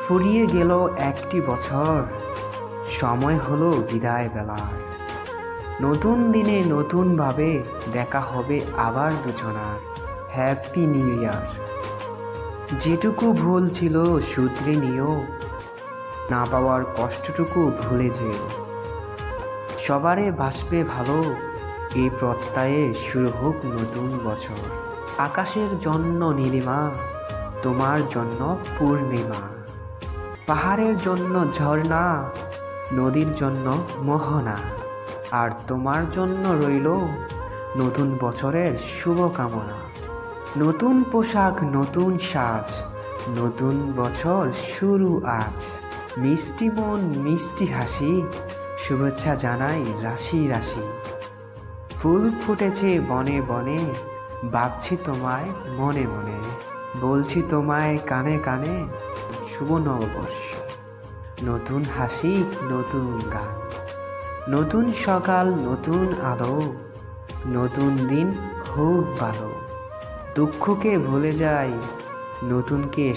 ফুরিয়ে গেল একটি বছর, সময় হলো বিদায় বেলার। নতুন দিনে নতুনভাবে দেখা হবে আবার দুজনার। Happy new year. যেটুকু ভুল ছিল শুধরে নিও, না পাওয়ার কষ্টটুকু ভুলে যেও। সবারে বাসবে ভালো, এই প্রত্যয়ে শুরু হোক নতুন বছর। আকাশের জন্য নীলিমা, তোমার জন্য পূর্ণিমা। পাহাড়ের জন্য ঝর্ণা, নদীর জন্য মোহনা। আর তোমার জন্য রইল নতুন বছরের শুভকামনা। নতুন পোশাক, নতুন সাজ, নতুন বছর শুরু আজ। মিষ্টি মন, মিষ্টি হাসি, শুভেচ্ছা জানাই রাশি রাশি। ফুল ফুটেছে বনে বনে, ভাবছি তোমায় মনে মনে। বলছি তোমায় কানে কানে, শুভ নববর্ষ। নতুন হাসি, নতুন গান, নতুন সকাল, নতুন আলো। নতুন দিন হোক ভালো, দুঃখকে ভুলে যাই, নতুনকে